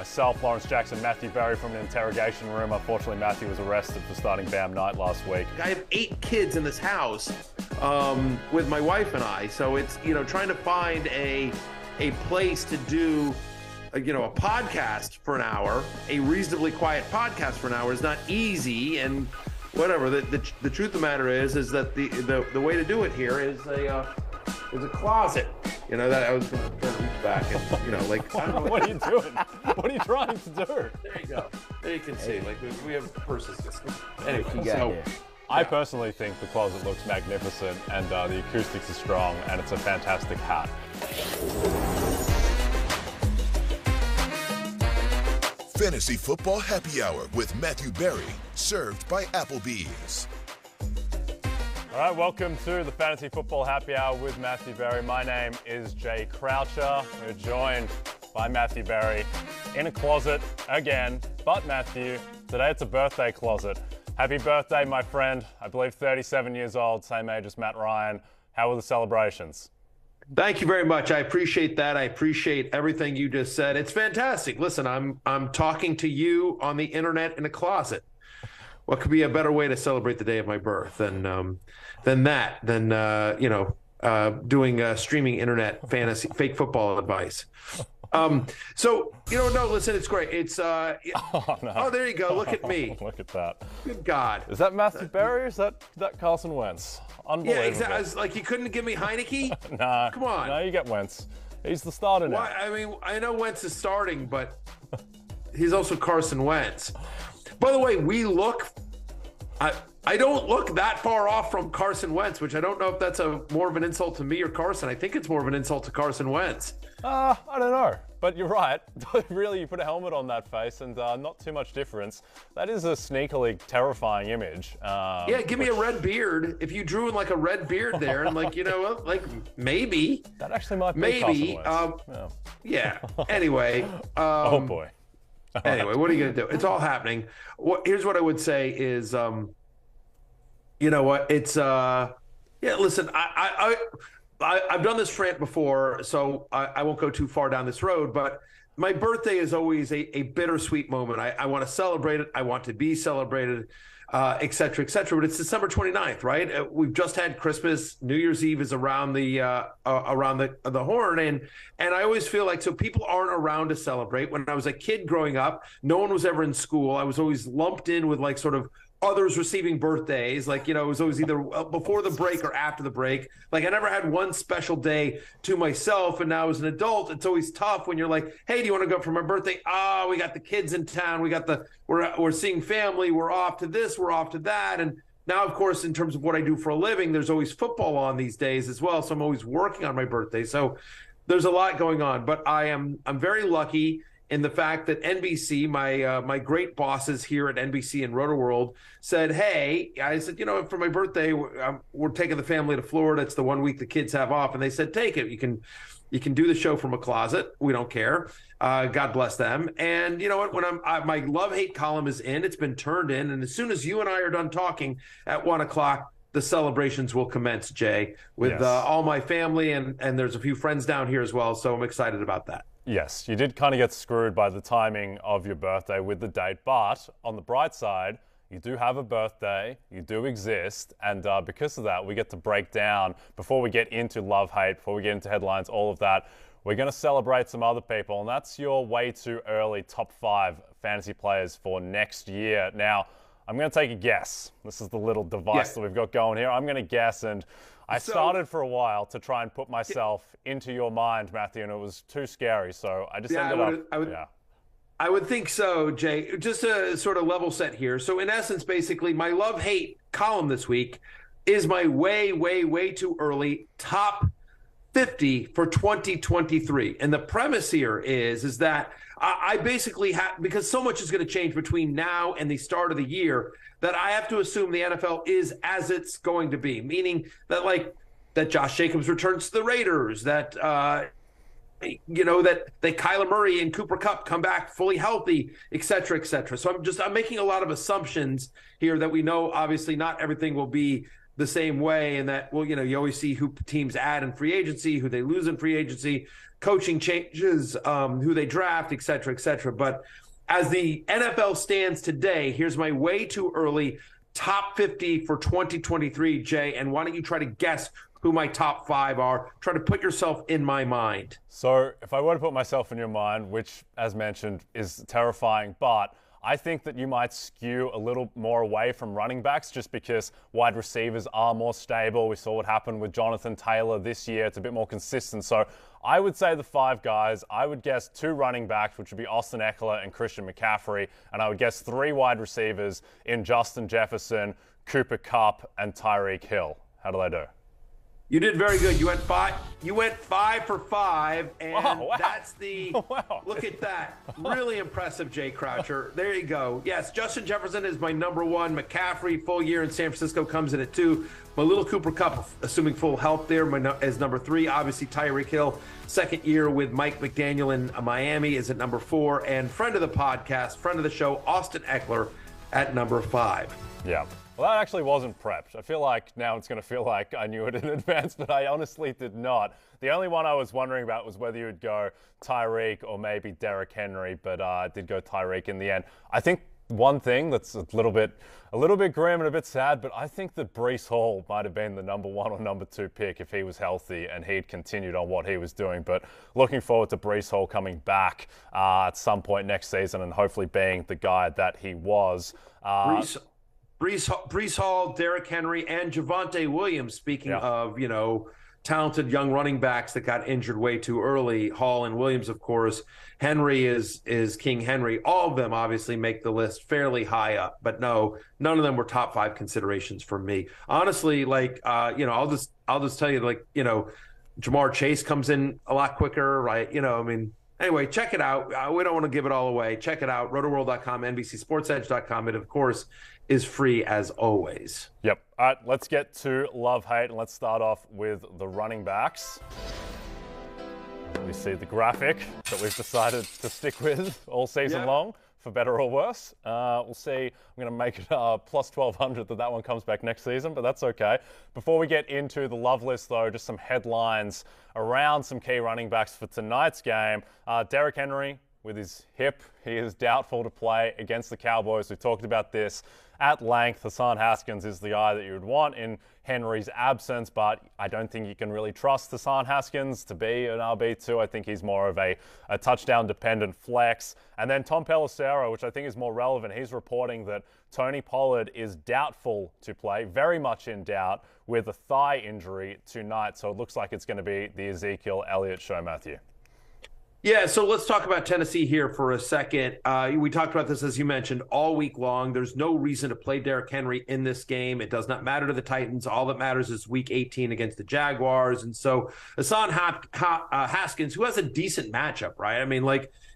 Myself, Lawrence Jackson, Matthew Berry from an interrogation room. Unfortunately, Matthew was arrested for starting Bam Night last week. I have 8 kids in this house with my wife and I, so it's, trying to find a place to do a podcast for an hour, a reasonably quiet podcast for an hour is not easy. And whatever, the truth of the matter is that the way to do it here is a closet. That I was going to reach back and, I don't know. What are you doing? What are you trying to do? There you go. There you can see, we have purses. Anyway, I personally think the closet looks magnificent, and the acoustics are strong, and it's a fantastic hat. Fantasy Football Happy Hour with Matthew Berry, served by Applebee's. All right, welcome to the Fantasy Football Happy Hour with Matthew Berry. My name is Jay Croucher. We're joined by Matthew Berry in a closet again, but Matthew, today it's a birthday closet. Happy birthday, my friend. I believe 37 years old, same age as Matt Ryan. How were the celebrations? Thank you very much. I appreciate that. I appreciate everything you just said. It's fantastic. Listen, I'm talking to you on the internet in a closet. What could be a better way to celebrate the day of my birth than doing streaming internet fantasy fake football advice? No, listen, it's great. It's no. Oh, there you go. Look at me. Look at that. Good God. Is that Matthew Berry or is that Carson Wentz? Unbelievable. Yeah, exactly. I was like, you couldn't give me Heineke? Nah. Come on. No, you get Wentz. He's the starter now. Why? I mean, I know Wentz is starting, but he's also Carson Wentz. By the way, I don't look that far off from Carson Wentz, which I don't know if that's more of an insult to me or Carson. I think it's more of an insult to Carson Wentz. I don't know, but you're right. Really, you put a helmet on that face and not too much difference. That is a sneakily terrifying image. Yeah, give me a red beard. If you drew in like a red beard there, and maybe. That actually might be Carson Wentz. Yeah. Anyway. Oh boy. Anyway, what are you going to do? It's all happening. Here's what I would say is, you know what? It's listen, I've done this rant before, so I won't go too far down this road, but my birthday is always a bittersweet moment. I want to celebrate it. I want to be celebrated, et cetera, but it's December 29th, right? We've just had Christmas. New Year's Eve is around the horn. And I always feel like, so people aren't around to celebrate. When I was a kid growing up, no one was ever in school. I was always lumped in with like sort of others receiving birthdays. Like, it was always either before the break or after the break. Like, I never had one special day to myself. And now as an adult, it's always tough when you're like, hey, do you want to go for my birthday? Oh, we got the kids in town. We're seeing family. We're off to this. We're off to that. And now, of course, in terms of what I do for a living, there's always football on these days as well. So I'm always working on my birthday. So there's a lot going on, but I'm very lucky in the fact that NBC, my great bosses here at NBC and Rotoworld said, hey, I said, for my birthday, we're taking the family to Florida. It's the 1 week the kids have off. And they said, take it. You can do the show from a closet. We don't care. God bless them. And you know what? When my love-hate column is in, it's been turned in. And as soon as you and I are done talking at 1 o'clock, the celebrations will commence, Jay, with all my family. And there's a few friends down here as well. So I'm excited about that. Yes, you did kind of get screwed by the timing of your birthday with the date, but on the bright side, you do have a birthday, you do exist, and because of that, we get to break down, before we get into love-hate, before we get into headlines, all of that, we're going to celebrate some other people, and that's your way too early top 5 fantasy players for next year. Now, I'm going to take a guess. This is the little device that we've got going here. I'm going to guess, and I started for a while to try and put myself into your mind, Matthew, and it was too scary. So I just ended up. I would think so, Jay. Just to sort of level set here. So in essence, basically, my love-hate column this week is my way, way, way too early top 50 for 2023. And the premise here is that I basically have, because so much is going to change between now and the start of the year, that I have to assume the NFL is as it's going to be, meaning that that Josh Jacobs returns to the Raiders, that that Kyler Murray and Cooper Kupp come back fully healthy, et cetera, et cetera. So I'm making a lot of assumptions here that we know obviously not everything will be the same way, and that, well, you always see who teams add in free agency, who they lose in free agency, coaching changes, who they draft, et cetera, et cetera. But as the NFL stands today, here's my way too early top 50 for 2023, Jay. And why don't you try to guess who my top 5 are? Try to put yourself in my mind. So if I were to put myself in your mind, which, as mentioned, is terrifying, but I think that you might skew a little more away from running backs just because wide receivers are more stable. We saw what happened with Jonathan Taylor this year. It's a bit more consistent. So I would say the 5 guys. I would guess 2 running backs, which would be Austin Eckler and Christian McCaffrey. And I would guess 3 wide receivers in Justin Jefferson, Cooper Kupp, and Tyreek Hill. How did I do? You did very good. You went 5 for 5, and wow. that's the Wow. Look at that. Really impressive, Jay Croucher. There you go. Yes, Justin Jefferson is my number 1. McCaffrey, full year in San Francisco, comes in at 2. My little Cooper Kupp, assuming full health there, is number 3. Obviously, Tyreek Hill, second year with Mike McDaniel in Miami, is at number 4. And friend of the podcast, friend of the show, Austin Eckler at number 5. Yeah. Well, that actually wasn't prepped. I feel like now it's going to feel like I knew it in advance, but I honestly did not. The only one I was wondering about was whether you would go Tyreek or maybe Derrick Henry, but I did go Tyreek in the end. I think one thing that's a little bit grim and a bit sad, but I think that Breece Hall might have been the number 1 or number 2 pick if he was healthy and he'd continued on what he was doing. But looking forward to Breece Hall coming back at some point next season and hopefully being the guy that he was. Breece Hall, Derrick Henry, and Javonte Williams, speaking of, talented young running backs that got injured way too early. Hall and Williams, of course. Henry is King Henry. All of them obviously make the list fairly high up, but no, none of them were top 5 considerations for me. Honestly, I'll just tell you, Jamar Chase comes in a lot quicker, right? Anyway, check it out. We don't want to give it all away. Check it out, rotoworld.com, NBCSportsEdge.com. It, of course, is free as always. Yep. All right, let's get to love-hate, and let's start off with the running backs. We see the graphic that we've decided to stick with all season long, for better or worse. We'll see. I'm going to make it plus 1,200 that one comes back next season, but that's okay. Before we get into the love list, though, just some headlines around some key running backs for tonight's game. Derrick Henry, with his hip, he is doubtful to play against the Cowboys. We talked about this at length. Hassan Haskins is the guy that you would want in Henry's absence, but I don't think you can really trust Hassan Haskins to be an RB2. I think he's more of a touchdown-dependent flex. And then Tom Pelissero, which I think is more relevant, he's reporting that Tony Pollard is doubtful to play, very much in doubt, with a thigh injury tonight. So it looks like it's going to be the Ezekiel Elliott show, Matthew. Yeah, so let's talk about Tennessee here for a second. We talked about this, as you mentioned, all week long. There's no reason to play Derrick Henry in this game. It does not matter to the Titans. All that matters is week 18 against the Jaguars. And so Hassan Haskins, who has a decent matchup, right?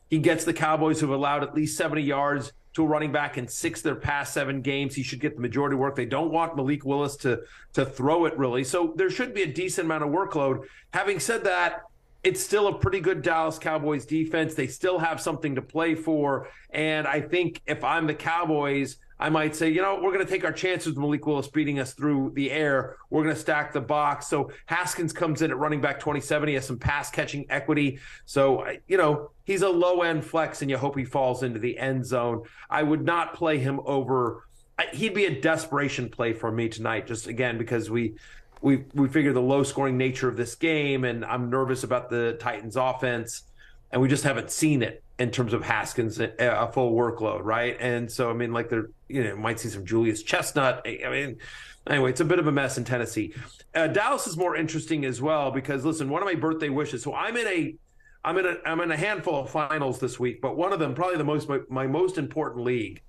He gets the Cowboys, who have allowed at least 70 yards to a running back in 6 of their past 7 games. He should get the majority of work. They don't want Malik Willis to throw it, really. So there should be a decent amount of workload. Having said that, it's still a pretty good Dallas Cowboys defense. They still have something to play for. And I think if I'm the Cowboys, I might say, we're going to take our chances with Malik Willis beating us through the air. We're going to stack the box. So Haskins comes in at running back 27. He has some pass catching equity. So, he's a low end flex, and you hope he falls into the end zone. I would not play him over. He'd be a desperation play for me tonight, just again, because we figure the low-scoring nature of this game, and I'm nervous about the Titans' offense, and we just haven't seen it in terms of Haskins a full workload, right? And so, might see some Julius Chestnut. Anyway, it's a bit of a mess in Tennessee. Dallas is more interesting as well because, listen, one of my birthday wishes. So I'm in a handful of finals this week, but one of them, probably my most important league,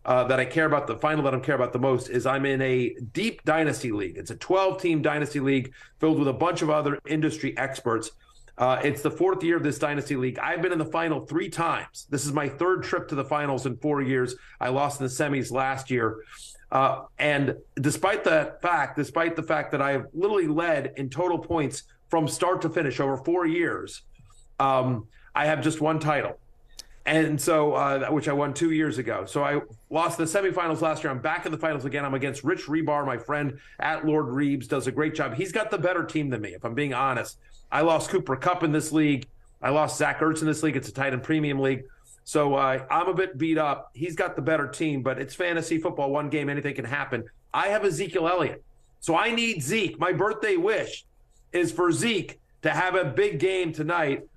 that I care about, the final that I care about the most, is I'm in a deep dynasty league. It's a 12-team dynasty league filled with a bunch of other industry experts. It's the 4th year of this dynasty league. I've been in the final 3 times. This is my 3rd trip to the finals in 4 years. I lost in the semis last year. And despite the fact that I have literally led in total points from start to finish over 4 years, I have just one title. And so, which I won 2 years ago. So I lost the semifinals last year. I'm back in the finals again. I'm against Rich Rebar, my friend at Lord Reeves, does a great job. He's got the better team than me, if I'm being honest. I lost Cooper Kupp in this league. I lost Zach Ertz in this league. It's a tight end premium league. So I'm a bit beat up. He's got the better team, but it's fantasy football. One game, anything can happen. I have Ezekiel Elliott. So I need Zeke. My birthday wish is for Zeke to have a big game tonight.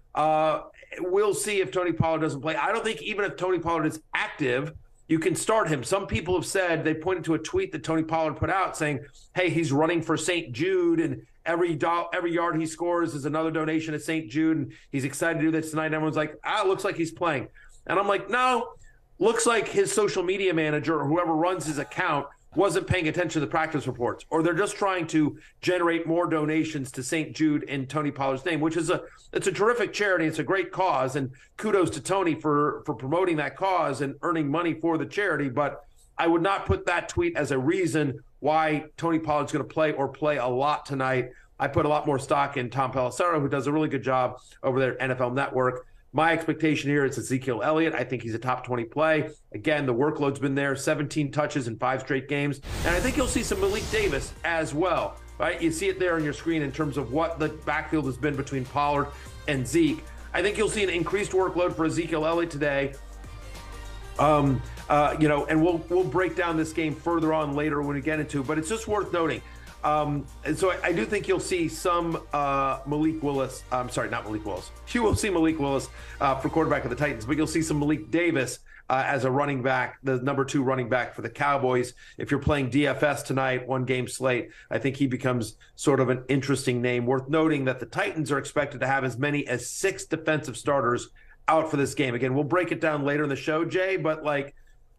We'll see if Tony Pollard doesn't play. I don't think even if Tony Pollard is active, you can start him. Some people have said, they pointed to a tweet that Tony Pollard put out saying, hey, he's running for St. Jude, and every yard he scores is another donation to St. Jude, and he's excited to do this tonight. And everyone's like, it looks like he's playing. And I'm like, no, looks like his social media manager or whoever runs his account wasn't paying attention to the practice reports, or they're just trying to generate more donations to St. Jude in Tony Pollard's name, which is it's a terrific charity. It's a great cause, and kudos to Tony for promoting that cause and earning money for the charity. But I would not put that tweet as a reason why Tony Pollard's going to play a lot tonight. I put a lot more stock in Tom Pelissero, who does a really good job over there at NFL Network. My expectation here is Ezekiel Elliott. I think he's a top 20 play. Again, the workload's been there, 17 touches in 5 straight games. And I think you'll see some Malik Davis as well, right? You see it there on your screen in terms of what the backfield has been between Pollard and Zeke. I think you'll see an increased workload for Ezekiel Elliott today. And we'll break down this game further on later when we get into it, but it's just worth noting. And so I do think you'll see some Malik Willis. I'm sorry, not Malik Willis. You will see Malik Willis for quarterback of the Titans, but you'll see some Malik Davis as a running back, the number 2 running back for the Cowboys. If you're playing DFS tonight, 1 game slate, I think he becomes sort of an interesting name. Worth noting that the Titans are expected to have as many as 6 defensive starters out for this game. Again, we'll break it down later in the show, Jay, but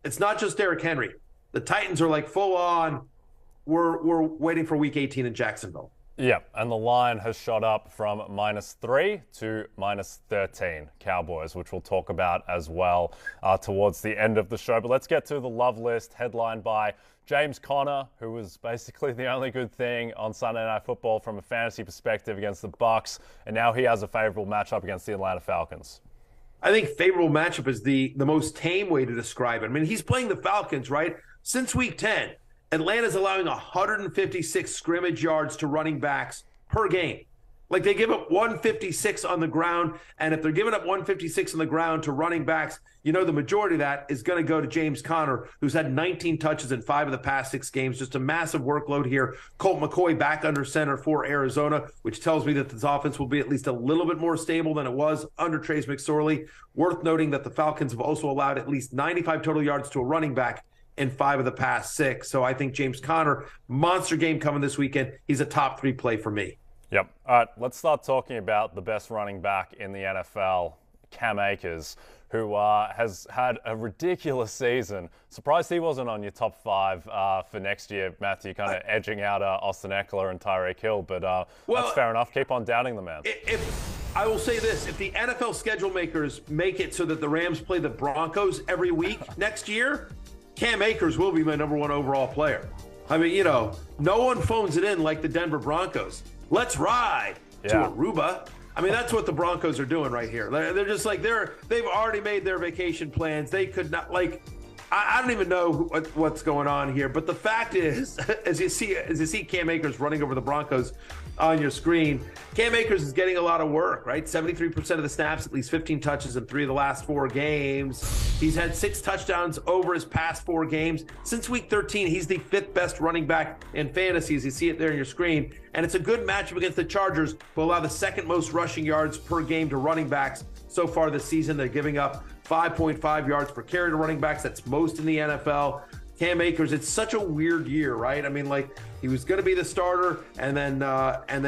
it's not just Derrick Henry. The Titans are full on. We're waiting for Week 18 in Jacksonville. Yeah, and the line has shot up from -3 to -13 Cowboys, which we'll talk about as well towards the end of the show. But let's get to the love list, headlined by James Conner, who was basically the only good thing on Sunday Night Football from a fantasy perspective against the Bucs, and now he has a favorable matchup against the Atlanta Falcons. I think favorable matchup is the most tame way to describe it. I mean, he's playing the Falcons, right? Since Week 10. Atlanta's allowing 156 scrimmage yards to running backs per game. They give up 156 on the ground, and if they're giving up 156 on the ground to running backs, the majority of that is going to go to James Conner, who's had 19 touches in 5 of the past 6 games. Just a massive workload here. Colt McCoy back under center for Arizona, which tells me that this offense will be at least a little bit more stable than it was under Trace McSorley. Worth noting that the Falcons have also allowed at least 95 total yards to a running back in 5 of the past 6. So I think James Conner, monster game coming this weekend. He's a top 3 play for me. Yep. All right, let's start talking about the best running back in the NFL, Cam Akers, who has had a ridiculous season. Surprised he wasn't on your top 5 for next year, Matthew, kind of edging out Austin Eckler and Tyreek Hill. But that's fair enough. Keep on doubting the man. I will say this, if the NFL schedule makers make it so that the Rams play the Broncos every week next year, Cam Akers will be my number 1 overall player. I mean, no one phones it in like the Denver Broncos. Let's ride to Aruba. I mean, that's what the Broncos are doing right here. They're just they've already made their vacation plans. They could not, I don't even know what's going on here. But the fact is, as you see Cam Akers running over the Broncos on your screen, Cam Akers is getting a lot of work, right? 73% of the snaps, at least 15 touches in 3 of the last 4 games. He's had 6 touchdowns over his past 4 games. Since Week 13, he's the 5th best running back in fantasy, as you see it there on your screen. And it's a good matchup against the Chargers, who allow the 2nd most rushing yards per game to running backs so far this season. They're giving up 5.5 yards per carry to running backs. That's most in the NFL. Cam Akers, it's such a weird year, right? I mean, he was going to be the starter, and then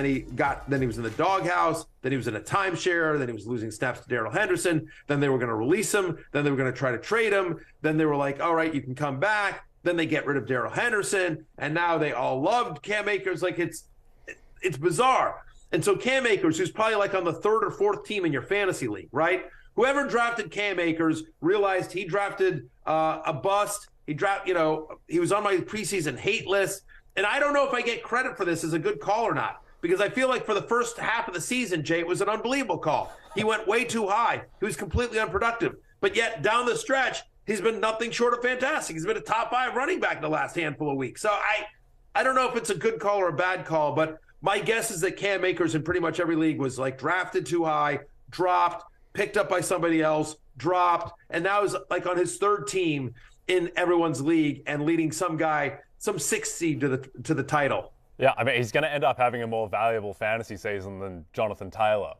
he was in the doghouse, then he was in a timeshare, then he was losing snaps to Darrell Henderson, then they were going to release him, then they were going to try to trade him, then they were like, all right, you can come back, then they get rid of Darrell Henderson, and now they all loved Cam Akers. It's bizarre. And so Cam Akers, who's probably on the 3rd or 4th team in your fantasy league, right? Whoever drafted Cam Akers realized he drafted a bust. He was on my preseason hate list. And I don't know if I get credit for this as a good call or not, because I feel like for the first half of the season, Jay, it was an unbelievable call. He went way too high. He was completely unproductive. But yet, down the stretch, he's been nothing short of fantastic. He's been a top 5 running back in the last handful of weeks. So I don't know if it's a good call or a bad call, but my guess is that Cam Akers in pretty much every league was like drafted too high, dropped, picked up by somebody else, dropped, and now is like on his 3rd team in everyone's league and leading some guy, some 6th seed to the title. Yeah, I mean, he's going to end up having a more valuable fantasy season than Jonathan Taylor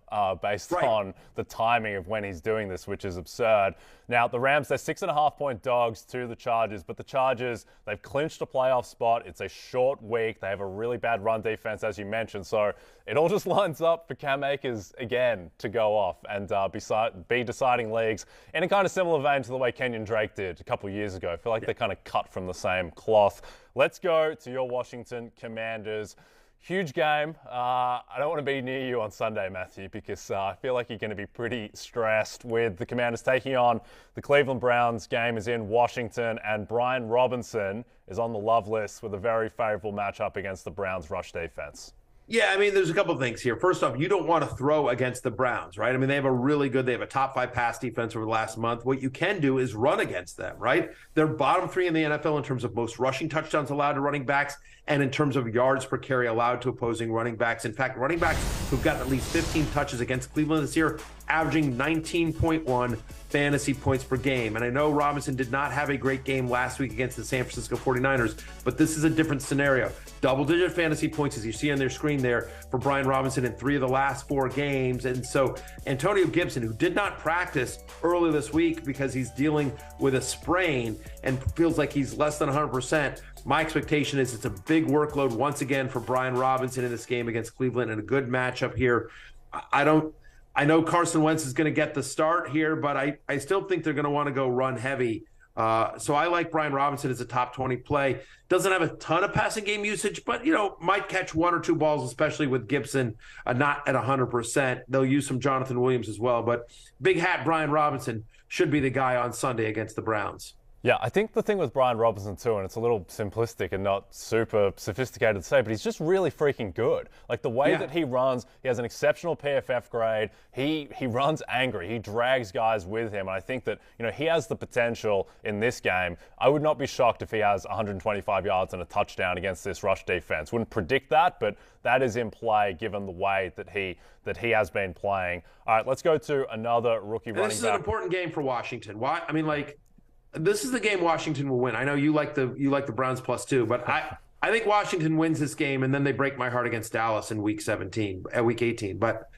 based on the timing of when he's doing this, which is absurd. Now, the Rams, they're 6.5-point dogs to the Chargers, but the Chargers, they've clinched a playoff spot. It's a short week. They have a really bad run defense, as you mentioned. So it all just lines up for Cam Akers again to go off and be deciding leagues in a kind of similar vein to the way Kenyon Drake did a couple of years ago. I feel like they're kind of cut from the same cloth. Let's go to your Washington Commanders. Huge game. I don't want to be near you on Sunday, Matthew, because I feel like you're going to be pretty stressed with the Commanders taking on the Cleveland Browns. Game is in Washington, and Brian Robinson is on the love list with a very favorable matchup against the Browns' rush defense. Yeah, I mean, there's a couple of things here. First off, you don't want to throw against the Browns, right? I mean, they have a top 5 pass defense over the last month. What you can do is run against them, right? They're bottom 3 in the NFL in terms of most rushing touchdowns allowed to running backs and in terms of yards per carry allowed to opposing running backs. In fact, running backs who've gotten at least 15 touches against Cleveland this year, averaging 19.1 fantasy points per game. And I know Robinson did not have a great game last week against the San Francisco 49ers, but this is a different scenario. Double-digit fantasy points, as you see on their screen there, for Brian Robinson in 3 of the last 4 games. And so Antonio Gibson, who did not practice early this week because he's dealing with a sprain and feels like he's less than 100%, my expectation is it's a big workload once again for Brian Robinson in this game against Cleveland and a good matchup here. I know Carson Wentz is going to get the start here, but I still think they're going to want to go run heavy. So I like Brian Robinson as a top 20 play. Doesn't have a ton of passing game usage, but, might catch 1 or 2 balls, especially with Gibson not at 100%. They'll use some Jonathan Williams as well, but big hat Brian Robinson should be the guy on Sunday against the Browns. Yeah, I think the thing with Brian Robinson too, and it's a little simplistic and not super sophisticated to say, but he's just really freaking good. Like the way that he runs, he has an exceptional PFF grade. He runs angry. He drags guys with him. And I think that, he has the potential in this game. I would not be shocked if he has 125 yards and a touchdown against this rush defense. Wouldn't predict that, but that is in play given the way that he has been playing. All right, let's go to another rookie running back. This is an important game for Washington. Why? I mean, this is the game Washington will win. I know you like the Browns +2, but I think Washington wins this game, and then they break my heart against Dallas in week 18. But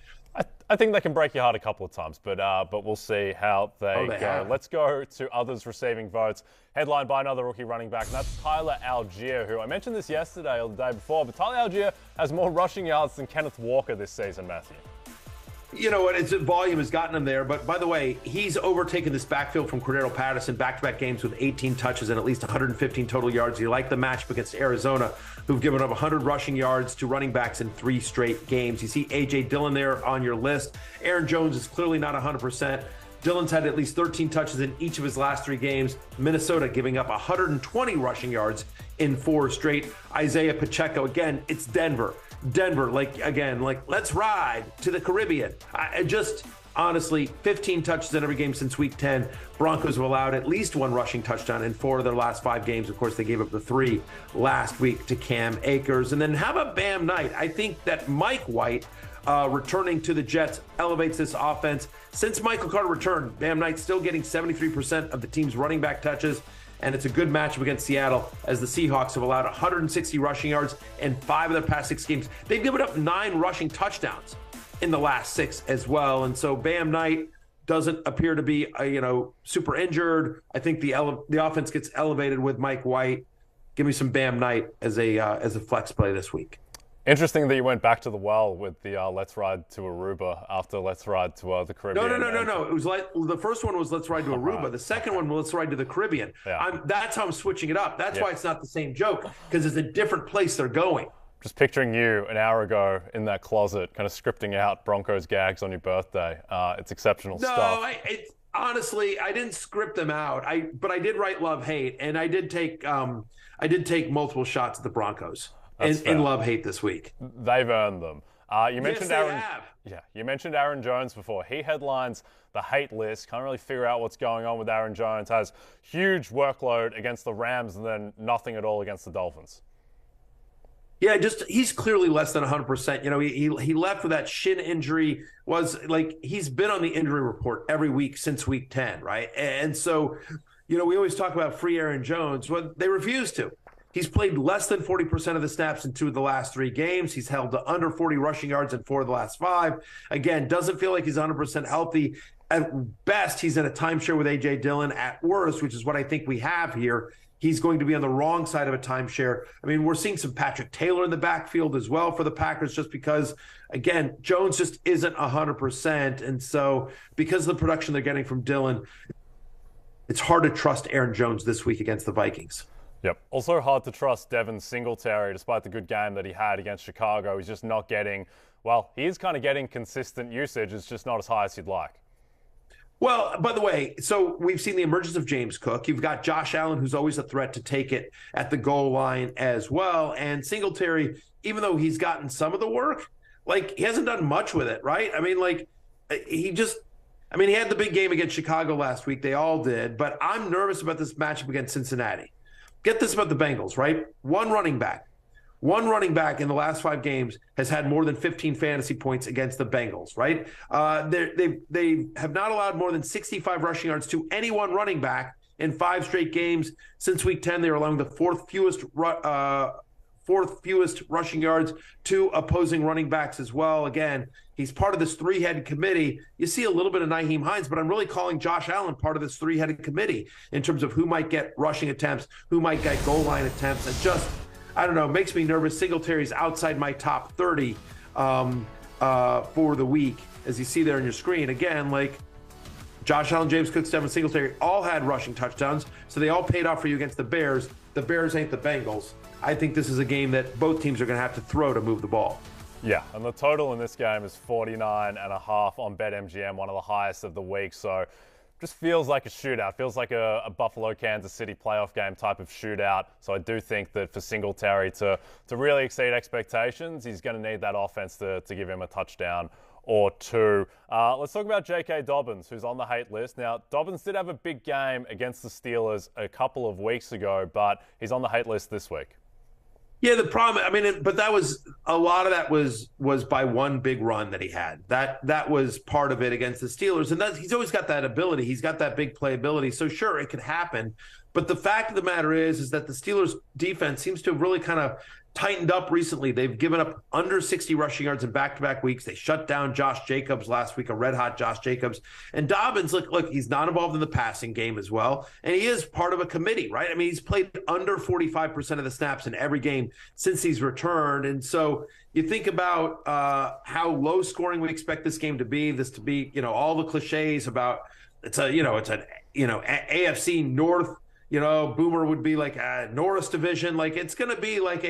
I think they can break your heart a couple of times, but we'll see how they go. Have. Let's go to others receiving votes. Headlined by another rookie running back, and that's Tyler Algier, who I mentioned this yesterday or the day before, but Tyler Algier has more rushing yards than Kenneth Walker this season, Matthew. You know what? Its volume has gotten him there. But by the way, he's overtaken this backfield from Cordero Patterson, back-to-back games with 18 touches and at least 115 total yards. You like the matchup against Arizona, who've given up 100 rushing yards to running backs in 3 straight games. You see A.J. Dillon there on your list. Aaron Jones is clearly not 100%. Dillon's had at least 13 touches in each of his last 3 games. Minnesota giving up 120 rushing yards in 4 straight. Isaiah Pacheco, again, it's Denver, let's ride to the Caribbean. I just, honestly, 15 touches in every game since week 10. Broncos have allowed at least 1 rushing touchdown in 4 of their last 5 games. Of course, they gave up the 3 last week to Cam Akers. And then how about Bam Knight? I think that Mike White returning to the Jets elevates this offense. Since Michael Carter returned, Bam Knight's still getting 73% of the team's running back touches. And it's a good matchup against Seattle as the Seahawks have allowed 160 rushing yards in 5 of their past 6 games. They've given up 9 rushing touchdowns in the last 6 as well. And so Bam Knight doesn't appear to be, super injured. I think the offense gets elevated with Mike White. Give me some Bam Knight as a flex play this week. Interesting that you went back to the well with the Let's Ride to Aruba after Let's Ride to the Caribbean. No. It was the first one was Let's Ride to Aruba. Right. The second one was Let's Ride to the Caribbean. Yeah. That's how I'm switching it up. That's why it's not the same joke, because it's a different place they're going. Just picturing you an hour ago in that closet, kind of scripting out Broncos gags on your birthday. It's exceptional stuff. Honestly, I didn't script them out. But I did write love hate, and I did take multiple shots at the Broncos in love hate this week. They've earned them. You mentioned you mentioned Aaron Jones before. He headlines the hate list. Can't really figure out what's going on with Aaron Jones. Has huge workload against the Rams and then nothing at all against the Dolphins. Yeah, he's clearly less than 100%. You know, he left with that shin injury. Was like he's been on the injury report every week since week 10, right? And so, you know, we always talk about free Aaron Jones. Well, they refuse to. He's played less than 40% of the snaps in 2 of the last 3 games. He's held to under 40 rushing yards in 4 of the last 5. Again, doesn't feel like he's 100% healthy. At best, he's in a timeshare with A.J. Dillon. At worst, which is what I think we have here, he's going to be on the wrong side of a timeshare. I mean, we're seeing some Patrick Taylor in the backfield as well for the Packers just because, again, Jones just isn't 100%. And so because of the production they're getting from Dillon, it's hard to trust Aaron Jones this week against the Vikings. Yep. Also hard to trust Devin Singletary, despite the good game that he had against Chicago. He's just not getting, well, he is kind of getting consistent usage. It's just not as high as you'd like. Well, by the way, so we've seen the emergence of James Cook. You've got Josh Allen, who's always a threat to take it at the goal line as well. And Singletary, even though he's gotten some of the work, like he hasn't done much with it, right? I mean, like he had the big game against Chicago last week. They all did. But I'm nervous about this matchup against Cincinnati. Get this about the Bengals, right? One running back in the last 5 games has had more than 15 fantasy points against the Bengals, right? They have not allowed more than 65 rushing yards to any one running back in 5 straight games. Since week 10, they were allowing the fourth fewest rushing yards to opposing running backs as well. Again, he's part of this 3-headed committee. You see a little bit of Nyheim Hines, but I'm really calling Josh Allen part of this 3-headed committee in terms of who might get rushing attempts, who might get goal line attempts, and just, I don't know, makes me nervous. Singletary's outside my top 30 for the week, as you see there on your screen. Again, like Josh Allen, James Cook, Devin Singletary all had rushing touchdowns, so they all paid off for you against the Bears. The Bears ain't the Bengals. I think this is a game that both teams are going to have to throw to move the ball. Yeah, and the total in this game is 49.5 on BetMGM, one of the highest of the week. So just feels like a shootout. Feels like a Buffalo-Kansas City playoff game type of shootout. So I do think that for Singletary to really exceed expectations, he's going to need that offense to give him a touchdown or 2. Let's talk about J.K. Dobbins, who's on the hate list. Now, Dobbins did have a big game against the Steelers a couple of weeks ago, but he's on the hate list this week. Yeah, the problem, I mean, but that was, a lot of that was by one big run that he had. That was part of it against the Steelers. And he's always got that ability. He's got that big play ability. So sure, it could happen. But the fact of the matter is that the Steelers defense seems to have really kind of tightened up recently. They've given up under 60 rushing yards in back-to-back weeks. They shut down Josh Jacobs last week, a red-hot Josh Jacobs. And Dobbins, look, he's not involved in the passing game as well. And he is part of a committee, right? I mean, he's played under 45% of the snaps in every game since he's returned. And so you think about how low-scoring we expect this game to be, all the cliches about it's an AFC North, Boomer would be like a Norris division. Like it's going to be like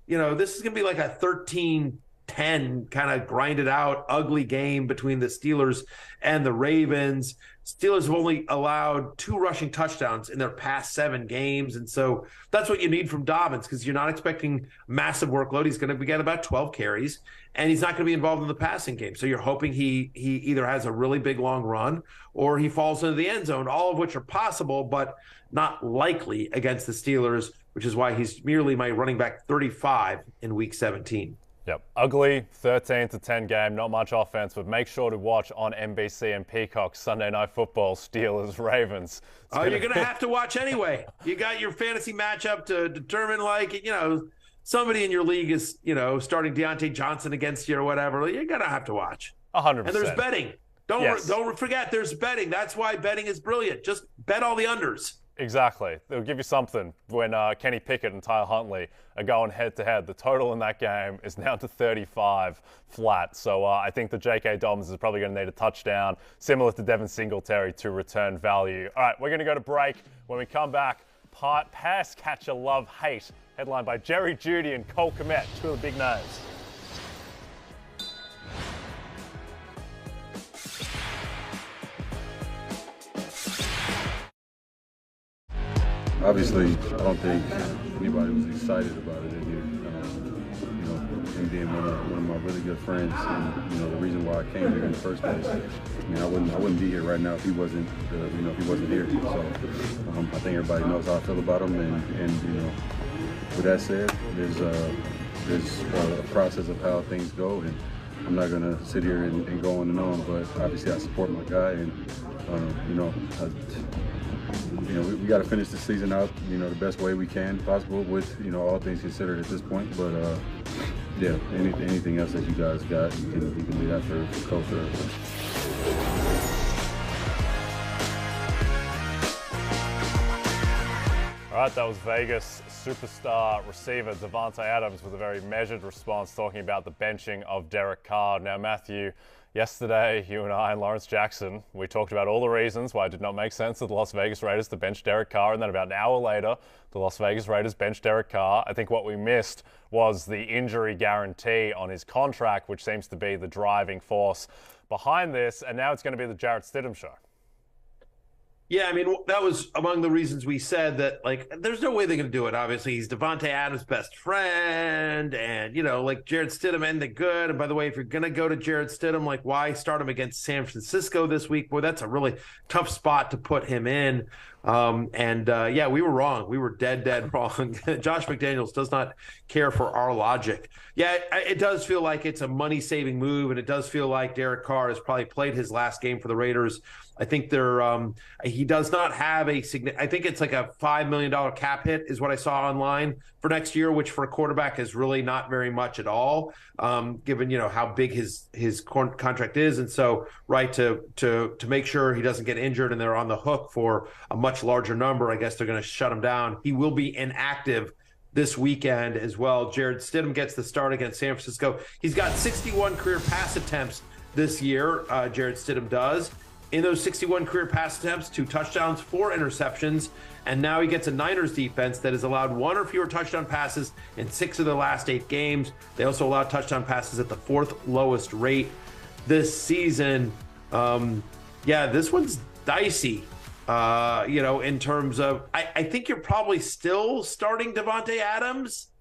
this is going to be like a 13-10 kind of grinded out, ugly game between the Steelers and the Ravens. Steelers have only allowed 2 rushing touchdowns in their past 7 games. And so that's what you need from Dobbins, because you're not expecting massive workload. He's going to get about 12 carries, and he's not going to be involved in the passing game. So you're hoping he either has a really big long run or he falls into the end zone, all of which are possible, but not likely against the Steelers, which is why he's merely my running back 35 in week 17. Yep. Ugly 13-10 game, not much offense, but make sure to watch on NBC and Peacock Sunday Night Football, Steelers, Ravens. You're going to have to watch anyway. You got your fantasy matchup to determine, somebody in your league is, starting Deontay Johnson against you or whatever. You're going to have to watch. 100%. And there's betting. Don't forget there's betting. That's why betting is brilliant. Just bet all the unders. Exactly. They'll give you something when Kenny Pickett and Tyler Huntley are going head-to-head. The total in that game is now to 35 flat. So I think the J.K. Dobbins is probably going to need a touchdown, similar to Devin Singletary, to return value. All right, we're going to go to break. When we come back, Pass Catcher Love Hate, headlined by Jerry Jeudy and Cole Kmet, 2 of the big names. Obviously, I don't think anybody was excited about it in here. Him being one of my really good friends, and the reason why I came here in the first place. I wouldn't be here right now if he wasn't, if he wasn't here. So I think everybody knows how I feel about him, and with that said, there's a process of how things go, and I'm not gonna sit here and go on and on. But obviously, I support my guy, and we got to finish the season out, the best way we can possible with, all things considered at this point. But yeah, anything else that you guys got, you can do that for culture. All right, that was Vegas superstar receiver Davante Adams with a very measured response talking about the benching of Derek Carr. Now, Matthew, yesterday, you and I and Lawrence Jackson, we talked about all the reasons why it did not make sense for the Las Vegas Raiders to bench Derek Carr, and then about an hour later, the Las Vegas Raiders benched Derek Carr. I think what we missed was the injury guarantee on his contract, which seems to be the driving force behind this, and now it's going to be the Jarrett Stidham show. Yeah, I mean, that was among the reasons we said that, there's no way they're going to do it. Obviously, he's Davante Adams' best friend, and, Jarrett Stidham ended good. And by the way, if you're going to go to Jarrett Stidham, why start him against San Francisco this week? Boy, that's a really tough spot to put him in. Yeah, we were wrong. We were dead wrong. Josh McDaniels does not care for our logic. Yeah, it does feel like it's a money-saving move, and it does feel like Derek Carr has probably played his last game for the Raiders. I think he does not have I think it's like a $5 million cap hit is what I saw online for next year, which for a quarterback is really not very much at all, given, how big his contract is. And so, right, to make sure he doesn't get injured and they're on the hook for a much larger number, I guess they're going to shut him down. He will be inactive this weekend as well. Jarrett Stidham gets the start against San Francisco. He's got 61 career pass attempts this year, Jarrett Stidham does. In those 61 career pass attempts, 2 touchdowns, 4 interceptions, and now he gets a Niners defense that has allowed 1 or fewer touchdown passes in 6 of their last 8 games. They also allowed touchdown passes at the 4th lowest rate this season. This one's dicey, in terms of, I think you're probably still starting Davante Adams,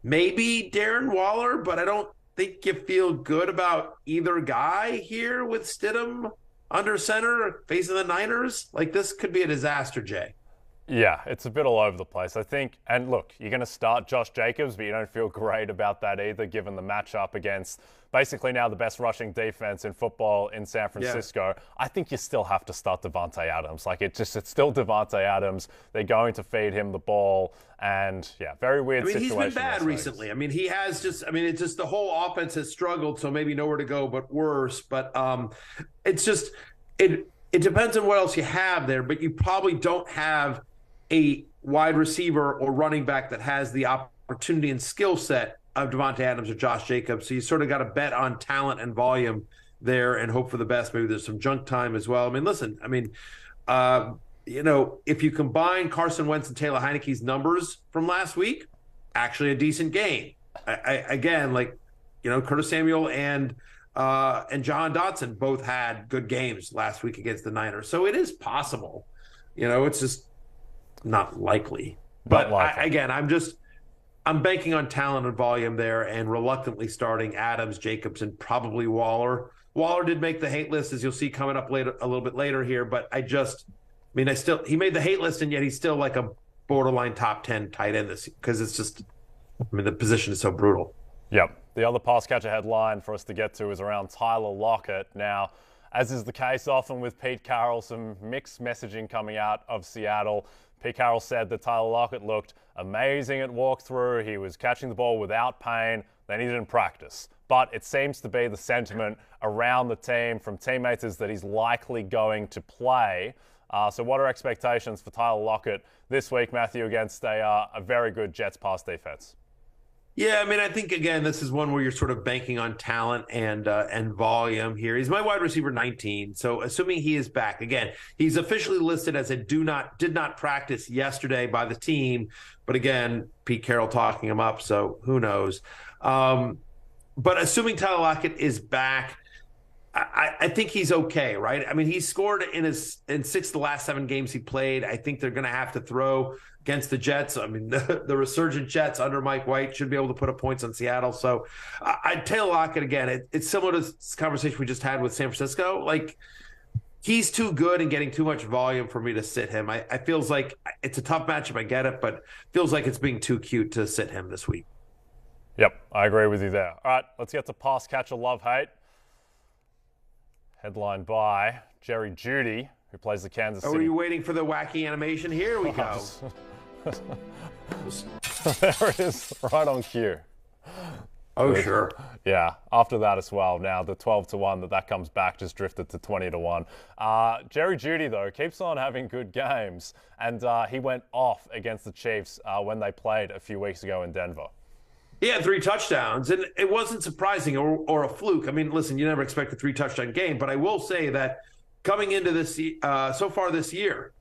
maybe Darren Waller, but I don't think you feel good about either guy here with Stidham under center facing the Niners. This could be a disaster, Jay. Yeah, it's a bit all over the place, I think. And look, you're going to start Josh Jacobs, but you don't feel great about that either, given the matchup against basically now the best rushing defense in football in San Francisco. Yeah. I think you still have to start Davante Adams. It's still Davante Adams. They're going to feed him the ball. And yeah, very weird situation. He's been bad recently. He has it's just the whole offense has struggled, so maybe nowhere to go but worse. But it's just, it depends on what else you have there, but you probably don't have a wide receiver or running back that has the opportunity and skill set of Davante Adams or Josh Jacobs. So you sort of got to bet on talent and volume there and hope for the best. Maybe there's some junk time as well. If you combine Carson Wentz and Taylor Heineke's numbers from last week, actually a decent game. Curtis Samuel and John Dotson both had good games last week against the Niners. So it is possible. It's just not likely. But I'm banking on talent and volume there and reluctantly starting Adams, Jacobs, and probably Waller. Waller did make the hate list, as you'll see coming up later, a little bit later here, but he made the hate list, and yet he's still like a borderline top 10 tight end this, because it's just, the position is so brutal. Yep. The other pass catcher headline for us to get to is around Tyler Lockett. Now, as is the case often with Pete Carroll, some mixed messaging coming out of Seattle. Pete Carroll said that Tyler Lockett looked amazing at walkthrough. He was catching the ball without pain. Then he didn't practice. But it seems to be the sentiment around the team from teammates is that he's likely going to play. So what are expectations for Tyler Lockett this week, Matthew, against a very good Jets pass defense? Yeah, I think, again, this is one where you're sort of banking on talent and volume here. He's my wide receiver 19, so assuming he is back. Again, he's officially listed as did not practice yesterday by the team, but again, Pete Carroll talking him up, so who knows. But assuming Tyler Lockett is back, I think he's okay, right? I mean, he scored in 6 of the last 7 games he played. I think they're going to have to throw against the Jets. I mean, the resurgent Jets under Mike White should be able to put up points on Seattle. So I'd Taylor Lockett again. It's similar to this conversation we just had with San Francisco. Like, he's too good and getting too much volume for me to sit him. I feels like it's a tough matchup. I get it, but feels like it's being too cute to sit him this week. Yep, I agree with you there. All right, let's get to pass catcher love-hate. Headlined by Jerry Jeudy, who plays the Kansas City. Are you waiting for the wacky animation? Here we go. There it is, right on cue. Oh, sure. Yeah, after that as well. Now, the 12-1 that comes back just drifted to 20-1. Jerry Jeudy, though, keeps on having good games, and he went off against the Chiefs when they played a few weeks ago in Denver. He had 3 touchdowns, and it wasn't surprising or a fluke. I mean, listen, you never expect a 3-touchdown game, but I will say that coming into this so far this year,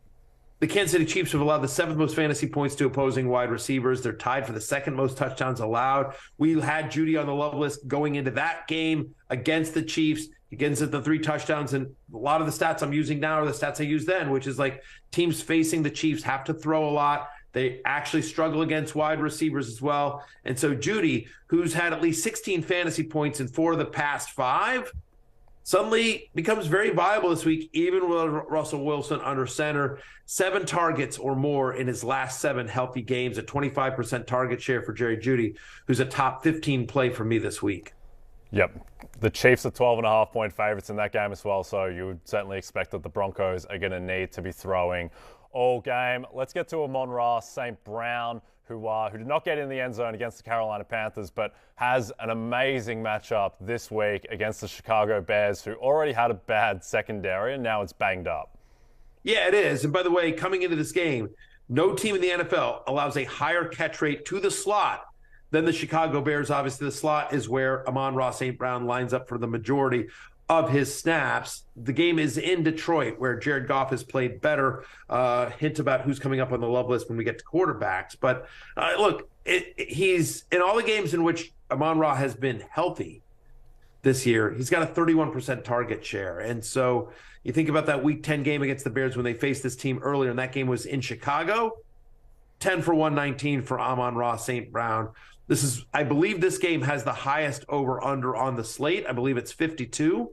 the Kansas City Chiefs have allowed the 7th most fantasy points to opposing wide receivers. They're tied for the 2nd most touchdowns allowed. We had Jeudy on the love list going into that game against the Chiefs. He gets at the 3 touchdowns, and a lot of the stats I'm using now are the stats I used then, which is like teams facing the Chiefs have to throw a lot. They actually struggle against wide receivers as well. And so Jeudy, who's had at least 16 fantasy points in 4 of the past 5, suddenly becomes very viable this week, even with Russell Wilson under center. 7 targets or more in his last 7 healthy games, a 25% target share for Jerry Jeudy, who's a top 15 play for me this week. Yep. The Chiefs are 12.5-point favorites in that game as well, so you would certainly expect that the Broncos are going to need to be throwing all game. Let's get to Amon-Ra St. Brown, who did not get in the end zone against the Carolina Panthers, but has an amazing matchup this week against the Chicago Bears, who already had a bad secondary, and now it's banged up. Yeah, it is. And by the way, coming into this game, no team in the NFL allows a higher catch rate to the slot than the Chicago Bears. Obviously, the slot is where Amon-Ra St. Brown lines up for the majority of his snaps. The game is in Detroit, where Jared Goff has played better. Hint about who's coming up on the love list when we get to quarterbacks. But look, he's in all the games in which Amon-Ra has been healthy this year, he's got a 31% target share. And so you think about that Week 10 game against the Bears when they faced this team earlier, and that game was in Chicago. 10 for 119 for Amon-Ra St. Brown. I believe this game has the highest over-under on the slate. I believe it's 52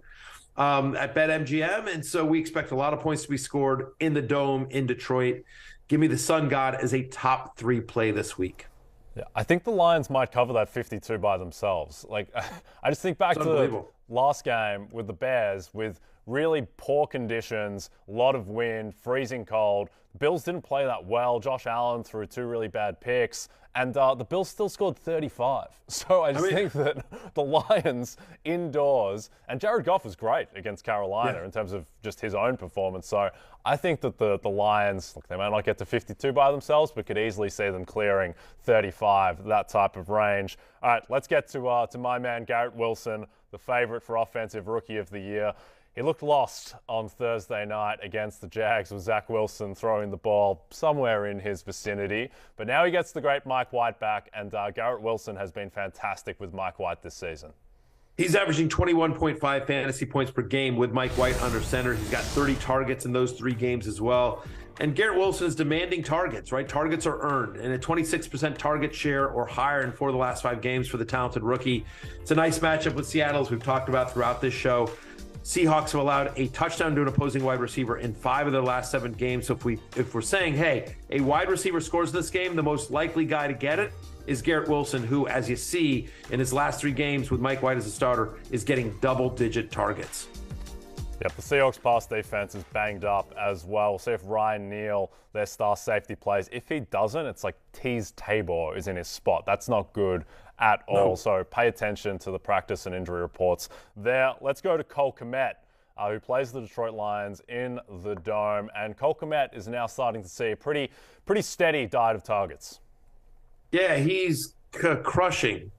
at BetMGM. And so we expect a lot of points to be scored in the Dome in Detroit. Give me the Sun God as a top 3 play this week. Yeah, I think the Lions might cover that 52 by themselves. Like, I just think back to the last game with the Bears with really poor conditions, a lot of wind, freezing cold. The Bills didn't play that well. Josh Allen threw 2 really bad picks, and the Bills still scored 35. So I think that the Lions indoors, and Jared Goff was great against Carolina in terms of just his own performance. So I think that the Lions, look, they might not get to 52 by themselves, but could easily see them clearing 35, that type of range. All right, let's get to my man Garrett Wilson, the favorite for Offensive Rookie of the Year. He looked lost on Thursday night against the Jags with Zach Wilson throwing the ball somewhere in his vicinity. But now he gets the great Mike White back, and Garrett Wilson has been fantastic with Mike White this season. He's averaging 21.5 fantasy points per game with Mike White under center. He's got 30 targets in those 3 games as well. And Garrett Wilson is demanding targets, right? Targets are earned, and a 26% target share or higher in 4 of the last 5 games for the talented rookie. It's a nice matchup with Seattle, as we've talked about throughout this show. Seahawks have allowed a touchdown to an opposing wide receiver in 5 of their last 7 games. So if we're saying, hey, a wide receiver scores this game, the most likely guy to get it is Garrett Wilson, who, as you see in his last 3 games with Mike White as a starter, is getting double-digit targets. Yep, the Seahawks pass defense is banged up as well. We'll see if Ryan Neal, their star safety, plays. If he doesn't, it's like Tease Tabor is in his spot. That's not good at all. So pay attention to the practice and injury reports there. Let's go to Cole Kmet, who plays the Detroit Lions in the Dome. And Cole Kmet is now starting to see a pretty steady diet of targets. Yeah, he's crushing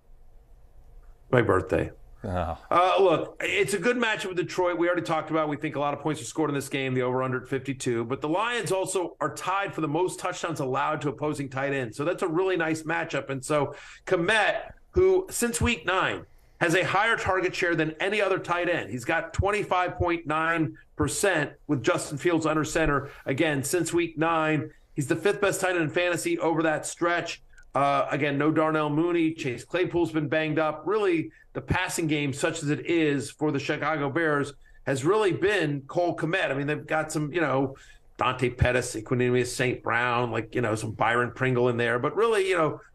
my birthday. Look, it's a good matchup with Detroit. We already talked about, we think a lot of points are scored in this game, the over-under at 52. But the Lions also are tied for the most touchdowns allowed to opposing tight ends. So that's a really nice matchup. And so Kmet, who since week 9 has a higher target share than any other tight end. He's got 25.9% with Justin Fields under center. Again, since week 9, he's the 5th best tight end in fantasy over that stretch. Again, no Darnell Mooney. Chase Claypool's been banged up. Really, the passing game, such as it is for the Chicago Bears, has really been Cole Kmet. I mean, they've got some, Dante Pettis, Equanimeous St. Brown, some Byron Pringle in there. But really,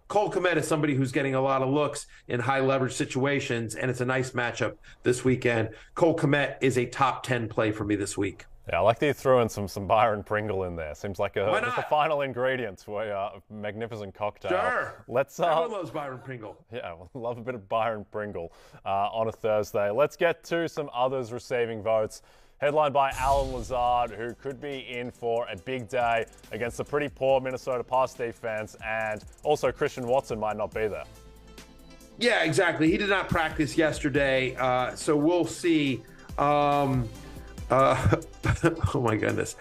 Cole Kmet is somebody who's getting a lot of looks in high leverage situations, and it's a nice matchup this weekend. Cole Kmet is a top 10 play for me this week. Yeah, I like that you threw in some Byron Pringle in there. Seems like just a final ingredient to a magnificent cocktail. Sure. Everyone loves Byron Pringle. Yeah, love a bit of Byron Pringle on a Thursday. Let's get to some others receiving votes. Headlined by Alan Lazard, who could be in for a big day against a pretty poor Minnesota pass defense, and also Christian Watson might not be there. Yeah, exactly. He did not practice yesterday, so we'll see. Oh my goodness.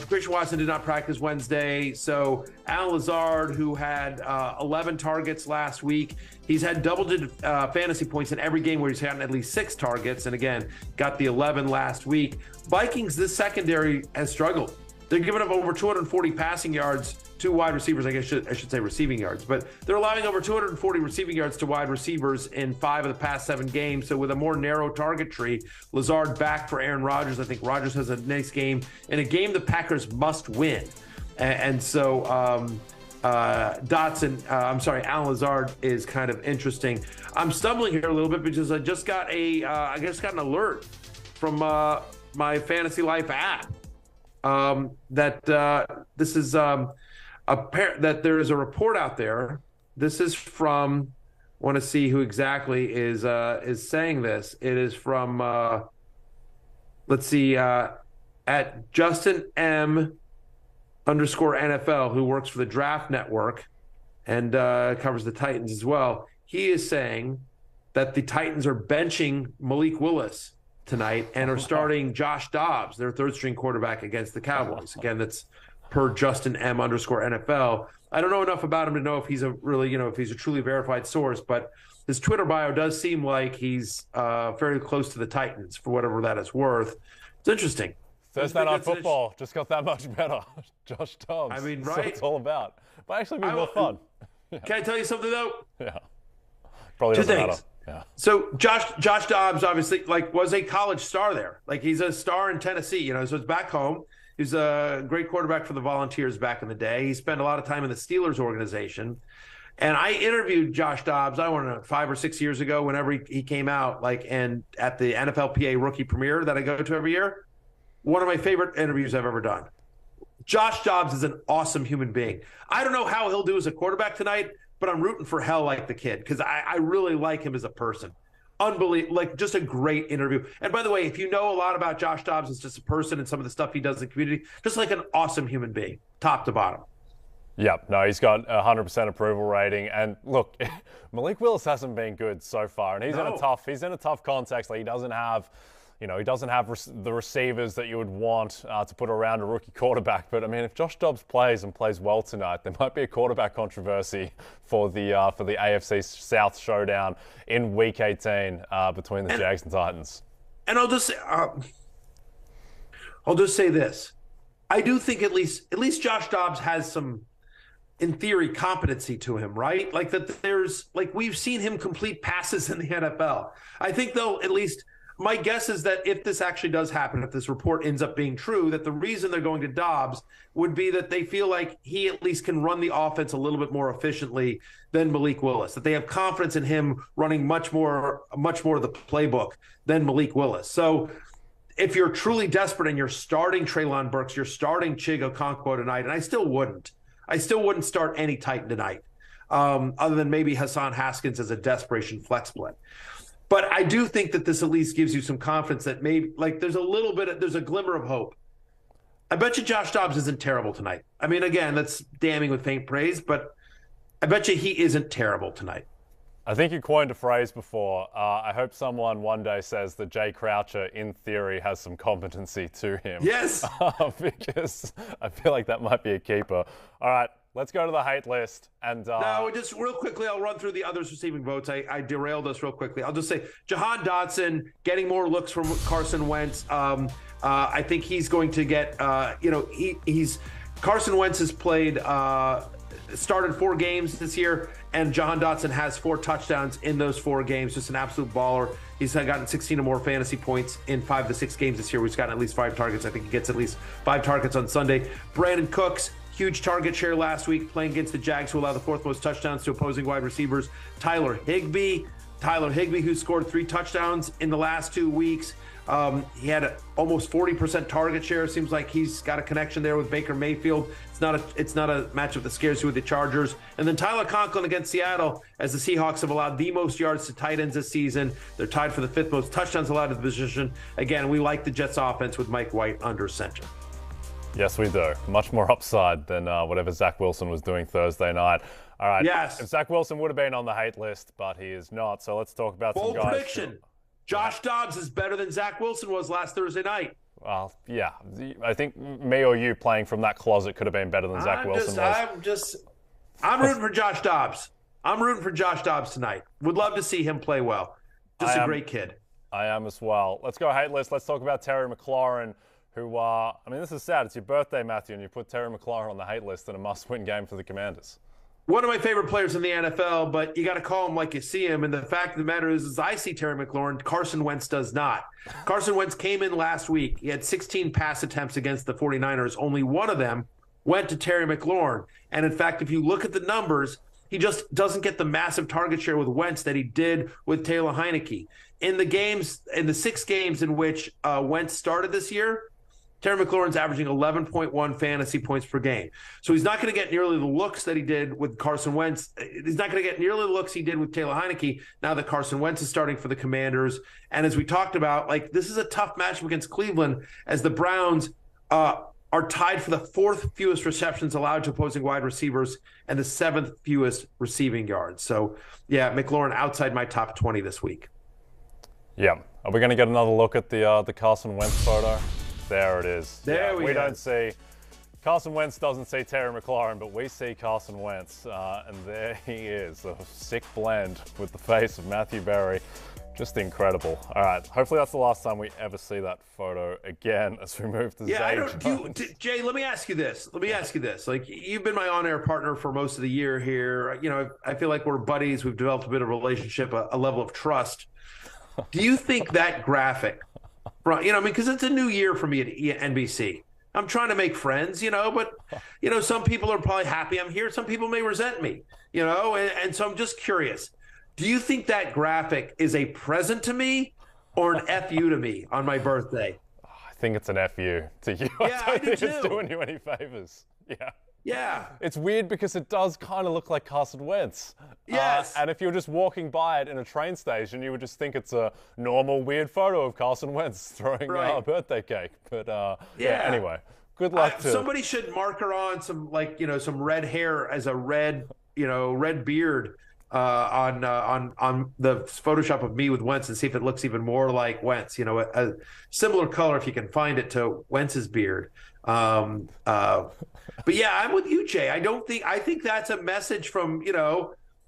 Christian Watson did not practice Wednesday. So Alan Lazard, who had 11 targets last week, he's had double-digit fantasy points in every game where he's had at least 6 targets. And again, got the 11 last week. Vikings, this secondary has struggled. They're giving up over 240 passing yards to wide receivers. I guess I should say receiving yards, but they're allowing over 240 receiving yards to wide receivers in 5 of the past 7 games. So with a more narrow target tree, Lazard back for Aaron Rodgers. I think Rodgers has a nice game in a game the Packers must win. And so Alan Lazard is kind of interesting. I'm stumbling here a little bit because I just got an alert from my Fantasy Life app that there is a report out there. This is from, want to see who exactly is saying this. It is from at Justin M _NFL, who works for the Draft Network and covers the Titans as well. He is saying that the Titans are benching Malik Willis tonight and are starting Josh Dobbs, their 3rd-string quarterback, against the Cowboys. Again, that's per Justin M _NFL. I don't know enough about him to know if he's if he's a truly verified source, but his Twitter bio does seem like he's fairly close to the Titans, for whatever that is worth. It's interesting. Thursday Night Football just got that much better. Josh Dobbs. I mean, right? That's what it's all about. Might actually be more fun. Yeah. Can I tell you something, though? Yeah. Probably doesn't matter. Yeah. So Josh Dobbs obviously was a college star there. He's a star in Tennessee, so it's back home. He's a great quarterback for the Volunteers back in the day. He spent a lot of time in the Steelers organization. And I interviewed Josh Dobbs, I don't know, 5 or 6 years ago, whenever he came out, and at the NFLPA rookie premiere that I go to every year. One of my favorite interviews I've ever done. Josh Dobbs is an awesome human being. I don't know how he'll do as a quarterback tonight, but I'm rooting for hell like the kid because I really like him as a person. Unbelievable, just a great interview. And by the way, if you know a lot about Josh Dobbs as just a person and some of the stuff he does in the community, just like an awesome human being, top to bottom. Yep, no, he's got a 100% approval rating. And look, Malik Willis hasn't been good so far, and he's in a tough context. He doesn't have the receivers that you would want to put around a rookie quarterback. But I mean, if Josh Dobbs plays well tonight, there might be a quarterback controversy for the AFC South showdown in Week 18 between the Jags and Titans. And I'll just say this: I do think at least Josh Dobbs has some, in theory, competency to him, right? We've seen him complete passes in the NFL. I think, though, at least my guess is that if this actually does happen, if this report ends up being true, that the reason they're going to Dobbs would be that they feel like he at least can run the offense a little bit more efficiently than Malik Willis, that they have confidence in him running much more of the playbook than Malik Willis. So if you're truly desperate and you're starting Treylon Burks, you're starting Chig Okonkwo tonight, and I still wouldn't start any Titan tonight, other than maybe Hassan Haskins as a desperation flex play. But I do think that this at least gives you some confidence that maybe there's a glimmer of hope. I bet you Josh Dobbs isn't terrible tonight. I mean, again, that's damning with faint praise, but I bet you he isn't terrible tonight. I think you coined a phrase before. I hope someone one day says that Jay Croucher, in theory, has some competency to him. Yes. Because I feel like that might be a keeper. All right, let's go to the hate list. And no, just real quickly, I'll run through the others receiving votes. I derailed us real quickly. I'll just say Jahan Dotson getting more looks from Carson Wentz. I think he's going to get, he's Carson Wentz has played, started 4 games this year, and Jahan Dotson has 4 touchdowns in those 4 games. Just an absolute baller. He's gotten 16 or more fantasy points in 5 to 6 games this year. He's gotten at least 5 targets. I think he gets at least 5 targets on Sunday. Brandon Cooks, huge target share last week, playing against the Jags, who allow the 4th most touchdowns to opposing wide receivers. Tyler Higbee, who scored 3 touchdowns in the last 2 weeks. He had almost 40% target share. Seems like he's got a connection there with Baker Mayfield. It's not a matchup that scares you with the Chargers. And then Tyler Conklin against Seattle, as the Seahawks have allowed the most yards to tight ends this season. They're tied for the 5th most touchdowns allowed to the position. Again, we like the Jets offense with Mike White under center. Yes, we do. Much more upside than whatever Zach Wilson was doing Thursday night. All right. Yes. If Zach Wilson would have been on the hate list, but he is not. So let's talk about Bold some guys. prediction. Josh Dobbs is better than Zach Wilson was last Thursday night. Well, yeah. I think me or you playing from that closet could have been better than Zach Wilson was. I'm rooting for Josh Dobbs. I'm rooting for Josh Dobbs tonight. Would love to see him play well. Just a great kid. I am as well. Let's go hate list. Let's talk about Terry McLaurin, who, this is sad. It's your birthday, Matthew, and you put Terry McLaurin on the hate list in a must-win game for the Commanders. One of my favorite players in the NFL, but you got to call him like you see him. And the fact of the matter is I see Terry McLaurin. Carson Wentz does not. Carson Wentz came in last week. He had 16 pass attempts against the 49ers. Only one of them went to Terry McLaurin. And in fact, if you look at the numbers, he just doesn't get the massive target share with Wentz that he did with Taylor Heineke. In the 6 games in which Wentz started this year, Terry McLaurin's averaging 11.1 fantasy points per game. So he's not going to get nearly the looks that he did with Carson Wentz. He's not going to get nearly the looks he did with Taylor Heineke now that Carson Wentz is starting for the Commanders. And as we talked about, this is a tough matchup against Cleveland, as the Browns are tied for the 4th fewest receptions allowed to opposing wide receivers and the 7th fewest receiving yards. So, yeah, McLaurin outside my top 20 this week. Yeah. Are we going to get another look at the Carson Wentz photo? There it is. There we go. Don't see Carson Wentz doesn't see Terry McLaurin, but we see Carson Wentz, and there he is, a sick blend with the face of Matthew Berry. Just incredible. All right, hopefully that's the last time we ever see that photo again as we move to Zay Jones. Jay, let me ask you this. You've been my on-air partner for most of the year here. I feel like we're buddies. We've developed a bit of a relationship, a level of trust. Do you think that graphic, because it's a new year for me at NBC. I'm trying to make friends, but, some people are probably happy I'm here. Some people may resent me, and so I'm just curious. Do you think that graphic is a present to me or an FU to me on my birthday? I think it's an FU to you. Yeah, I don't think too. It's doing you any favors. Yeah. Yeah. It's weird because it does kind of look like Carson Wentz. Yes. And if you're just walking by it in a train station, you would just think it's a normal weird photo of Carson Wentz throwing a birthday cake. But anyway, good luck to... Somebody should marker on some some red hair as a red beard on the Photoshop of me with Wentz and see if it looks even more like Wentz. A similar color if you can find it to Wentz's beard. But yeah, I'm with you, Jay. I think that's a message from,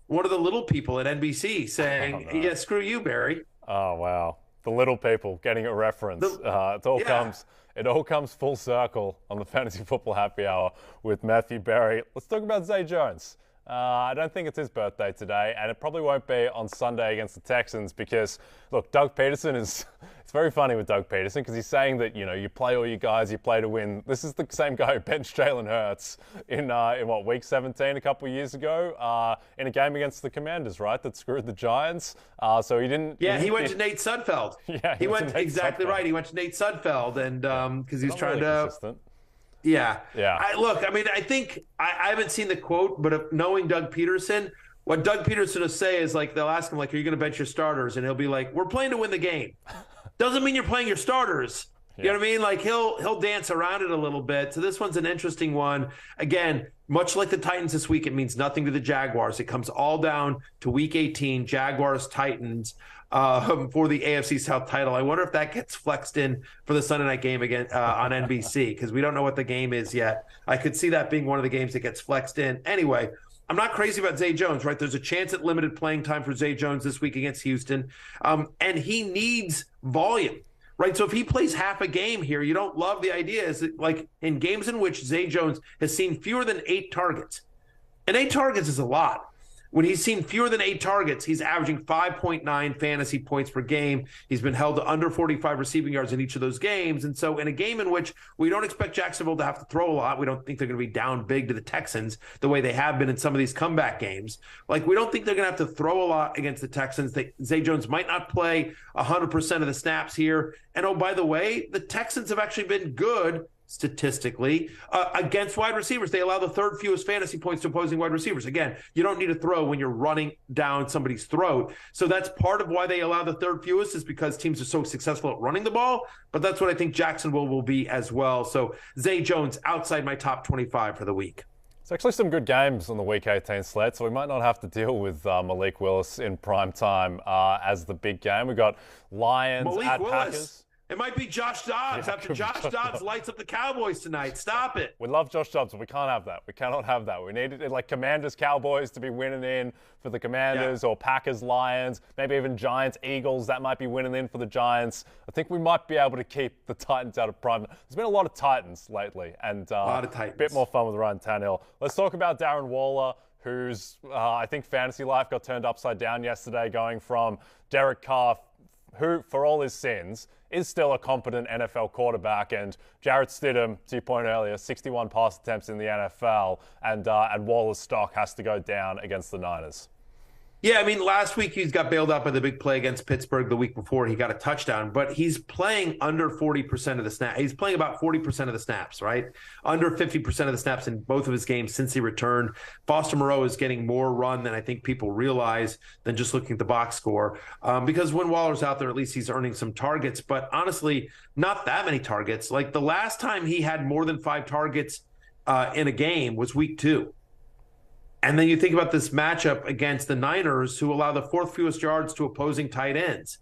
one of the little people at NBC saying, yeah, screw you, Barry. Oh, wow. The little people getting a reference. It all comes full circle on the Fantasy Football Happy Hour with Matthew Berry. Let's talk about Zay Jones. I don't think it's his birthday today, and it probably won't be on Sunday against the Texans because, look, Doug Peterson is... It's very funny with Doug Peterson because he's saying that, you play all you guys, you play to win. This is the same guy who benched Jalen Hurts in week 17 a couple of years ago in a game against the Commanders, right, that screwed the Giants. So he didn't... Yeah, he went to Nate Sudfeld. Yeah, he went exactly right. He went to Nate Sudfeld, and because he was trying to... Consistent. Yeah. I think I haven't seen the quote, but knowing Doug Peterson, what Doug Peterson will say is they'll ask him are you going to bench your starters? And he'll be like, we're playing to win the game. Doesn't mean you're playing your starters. You know what I mean? Like he'll dance around it a little bit. So this one's an interesting one. Again, much like the Titans this week, it means nothing to the Jaguars. It comes all down to Week 18, Jaguars-Titans for the AFC South title. I wonder if that gets flexed in for the Sunday night game again on NBC, because we don't know what the game is yet. I could see that being one of the games that gets flexed in. Anyway, I'm not crazy about Zay Jones, right? There's a chance at limited playing time for Zay Jones this week against Houston, and he needs volume. Right, so if he plays half a game here, you don't love the idea. Is that, like, in games in which Zay Jones has seen fewer than 8 targets, and 8 targets is a lot. When he's seen fewer than 8 targets, he's averaging 5.9 fantasy points per game. He's been held to under 45 receiving yards in each of those games. And so in a game in which we don't expect Jacksonville to have to throw a lot, we don't think they're going to be down big to the Texans the way they have been in some of these comeback games. Like, we don't think they're going to have to throw a lot against the Texans. Zay Jones might not play 100% of the snaps here. And oh, by the way, the Texans have actually been good statistically against wide receivers. They allow the third fewest fantasy points to opposing wide receivers. Again, you don't need to throw when you're running down somebody's throat. So that's part of why they allow the third fewest, is because teams are so successful at running the ball. But that's what I think Jacksonville will be as well. So Zay Jones outside my top 25 for the week. It's actually some good games on the Week 18 slate, so we might not have to deal with Malik Willis in prime time as the big game. We've got Lions at Packers. It might be Josh Dobbs after Josh Dobbs lights up the Cowboys tonight. Stop it. We love Josh Dobbs, but we can't have that. We cannot have that. We need it like Commanders, Cowboys to be winning in for the Commanders, or Packers, Lions, maybe even Giants, Eagles. That might be winning in for the Giants. I think we might be able to keep the Titans out of prime. There's been a lot of Titans lately, and a lot of Titans. A bit more fun with Ryan Tannehill. Let's talk about Darren Waller, whose I think fantasy life got turned upside down yesterday, going from Derrick Carr, who, for all his sins, is still a competent NFL quarterback, and Jarrett Stidham, to your point earlier, 61 pass attempts in the NFL, and Waller's stock has to go down against the Niners. Yeah, I mean, last week he got bailed out by the big play against Pittsburgh. The week before he got a touchdown, but he's playing under 40% of the snaps. He's playing about 40% of the snaps, right? Under 50% of the snaps in both of his games since he returned. Foster Moreau is getting more run than I think people realize than just looking at the box score. Because when Waller's out there, at least he's earning some targets, but honestly, not that many targets. Like, the last time he had more than 5 targets in a game was week 2. And then you think about this matchup against the Niners, who allow the 4th fewest yards to opposing tight ends.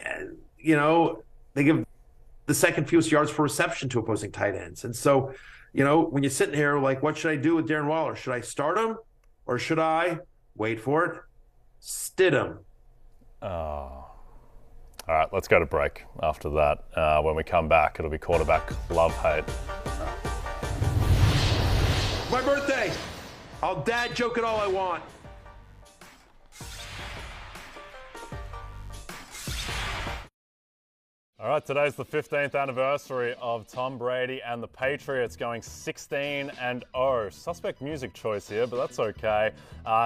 And, you know, they give the 2nd fewest yards per reception to opposing tight ends. And so, you know, when you're sitting here, like, what should I do with Darren Waller? Should I start him, or should I, wait for it, Stidham? Oh. All right, let's go to break after that. When we come back, it'll be quarterback love-hate. My birthday! I'll dad joke it all I want. All right, today's the 15th anniversary of Tom Brady and the Patriots going 16-0. Suspect music choice here, but that's okay.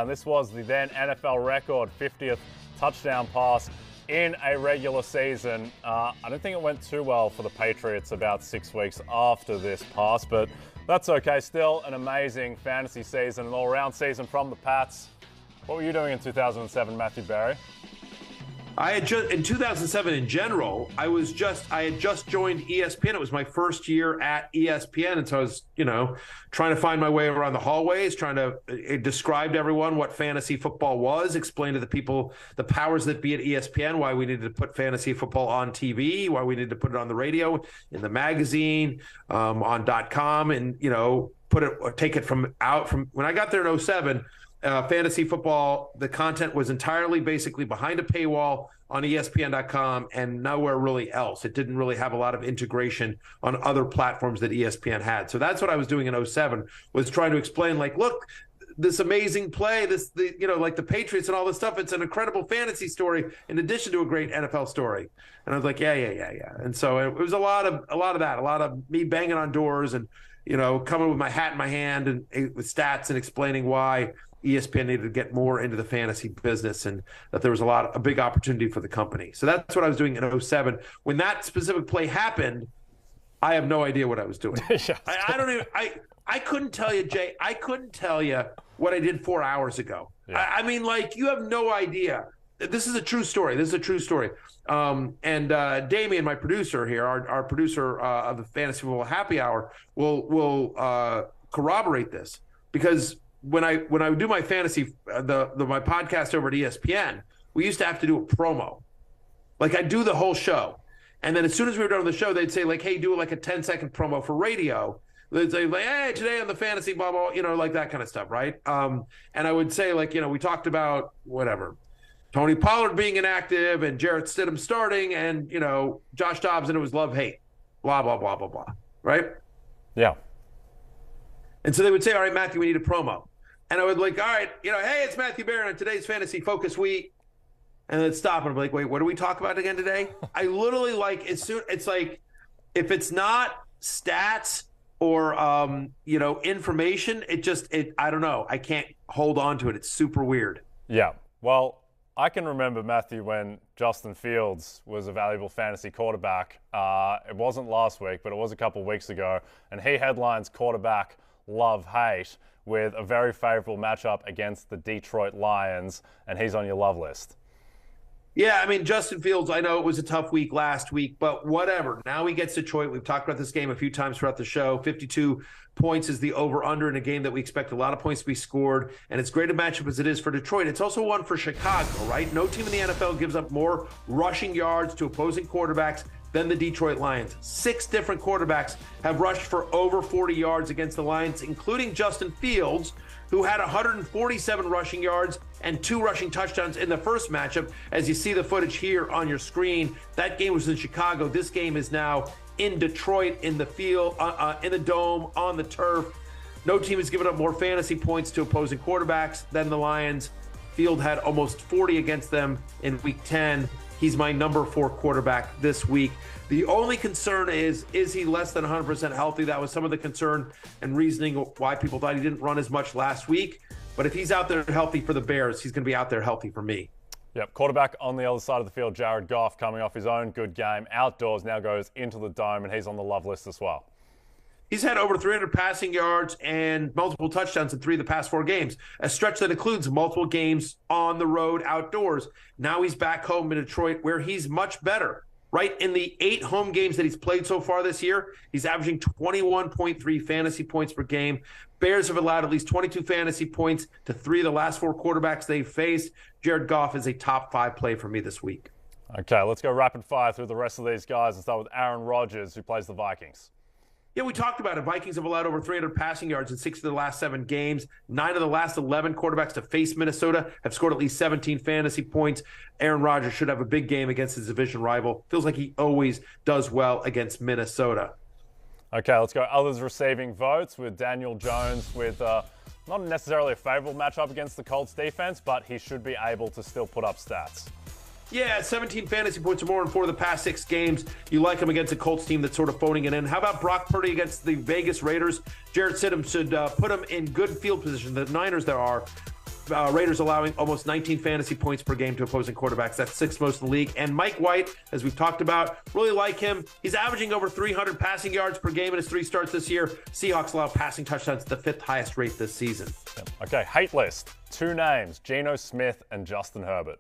This was the then NFL record 50th touchdown pass in a regular season. I don't think it went too well for the Patriots about 6 weeks after this pass, but that's okay. Still an amazing fantasy season, an all-around season from the Pats. What were you doing in 2007, Matthew Berry? In 2007 in general, I had just joined ESPN. It was my first year at ESPN. And so I was, trying to find my way around the hallways, trying to describe to everyone what fantasy football was, explain to the people, the powers that be at ESPN, why we needed to put fantasy football on TV, why we needed to put it on the radio, in the magazine, on .com, and, take it from when I got there in 07. Fantasy football, the content was entirely basically behind a paywall on ESPN.com and nowhere really else. It didn't really have a lot of integration on other platforms that ESPN had. So that's what I was doing in 07, was trying to explain, like, look, this amazing play, like the Patriots and all this stuff, it's an incredible fantasy story in addition to a great NFL story. And I was like, yeah. And so it was a lot of that, a lot of me banging on doors and, coming with my hat in my hand and with stats and explaining why ESPN needed to get more into the fantasy business and that there was a big opportunity for the company. So that's what I was doing in 07. When that specific play happened, I have no idea what I was doing. I couldn't tell you, Jay. I couldn't tell you what I did 4 hours ago. Yeah. I mean, like, you have no idea this is a true story. This is a true story. And Damian, my producer here, our producer of the Fantasy Football Happy Hour, will corroborate this, because when I do my fantasy my podcast over at ESPN, we used to have to do a promo. Like, I do the whole show, and then as soon as we were done with the show, they'd say, like, hey, do like a 10-second promo for radio. They'd say, like, hey, today on the fantasy blah blah, like that kind of stuff, right? And I would say, like, we talked about whatever, Tony Pollard being inactive and Jarrett Stidham starting, and Josh Dobbs, and it was love-hate, blah blah blah blah blah, right? Yeah. And so they would say, all right, Matthew, we need a promo. And I would like, all right, hey, it's Matthew Barron on today's Fantasy Focus Week. And then stop and I'm like, wait, what do we talk about again today? I literally, like, it's like, if it's not stats or information, I don't know. I can't hold on to it. It's super weird. Yeah. Well, I can remember, Matthew, when Justin Fields was a valuable fantasy quarterback. It wasn't last week, but it was a couple of weeks ago. And he headlines quarterback love-hate with a very favorable matchup against the Detroit Lions, and he's on your love list. Yeah, I mean, Justin Fields, I know it was a tough week last week, but whatever. Now he gets Detroit. We've talked about this game a few times throughout the show. 52 points is the over-under in a game that we expect a lot of points to be scored, and it's great a matchup as it is for Detroit. It's also one for Chicago, right? No team in the NFL gives up more rushing yards to opposing quarterbacks than the Detroit Lions. 6 different quarterbacks have rushed for over 40 yards against the Lions, including Justin Fields, who had 147 rushing yards and 2 rushing touchdowns in the first matchup. As you see the footage here on your screen, that game was in Chicago. This game is now in Detroit, in the field, in the dome, on the turf. No team has given up more fantasy points to opposing quarterbacks than the Lions. Field had almost 40 against them in Week 10. He's my number 4 quarterback this week. The only concern is he less than 100% healthy? That was some of the concern and reasoning why people thought he didn't run as much last week. But if he's out there healthy for the Bears, he's going to be out there healthy for me. Yep, quarterback on the other side of the field, Jared Goff, coming off his own good game outdoors, now goes into the dome, and he's on the love list as well. He's had over 300 passing yards and multiple touchdowns in 3 of the past 4 games, a stretch that includes multiple games on the road outdoors. Now he's back home in Detroit, where he's much better, right? In the 8 home games that he's played so far this year, he's averaging 21.3 fantasy points per game. Bears have allowed at least 22 fantasy points to 3 of the last 4 quarterbacks they've faced. Jared Goff is a top 5 play for me this week. Okay, let's go rapid fire through the rest of these guys and start with Aaron Rodgers, who plays the Vikings. Yeah, we talked about it. Vikings have allowed over 300 passing yards in 6 of the last 7 games. 9 of the last 11 quarterbacks to face Minnesota have scored at least 17 fantasy points. Aaron Rodgers should have a big game against his division rival. Feels like he always does well against Minnesota. Okay, let's go others receiving votes with Daniel Jones with not necessarily a favorable matchup against the Colts defense, but he should be able to still put up stats. Yeah, 17 fantasy points or more in 4 of the past 6 games. You like him against a Colts team that's sort of phoning it in. How about Brock Purdy against the Vegas Raiders? Jarrett Stidham should put him in good field position. The Niners there are. Raiders allowing almost 19 fantasy points per game to opposing quarterbacks. That's 6th most in the league. And Mike White, as we've talked about, really like him. He's averaging over 300 passing yards per game in his 3 starts this year. Seahawks allow passing touchdowns at the 5th highest rate this season. Okay, hate list. 2 names, Geno Smith and Justin Herbert.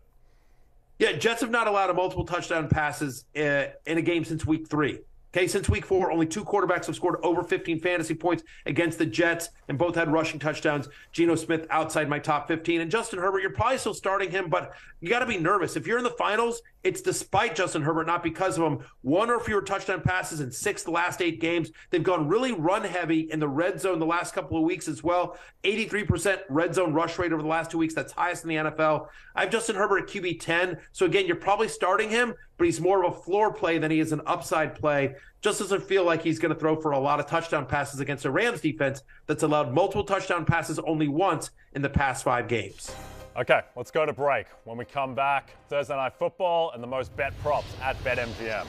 Yeah, Jets have not allowed a multiple touchdown passes in a game since week 3. Okay, since week 4, only 2 quarterbacks have scored over 15 fantasy points against the Jets, and both had rushing touchdowns. Geno Smith outside my top 15. And Justin Herbert, you're probably still starting him, but you got to be nervous. If you're in the finals, it's despite Justin Herbert, not because of him. 1 or fewer touchdown passes in 6 of the last 8 games. They've gone really run-heavy in the red zone the last couple of weeks as well. 83% red zone rush rate over the last 2 weeks. That's highest in the NFL. I have Justin Herbert at QB 10. So again, you're probably starting him, but he's more of a floor play than he is an upside play. Just doesn't feel like he's going to throw for a lot of touchdown passes against a Rams defense that's allowed multiple touchdown passes only once in the past 5 games. Okay, let's go to break. When we come back, Thursday Night Football and the most bet props at BetMGM.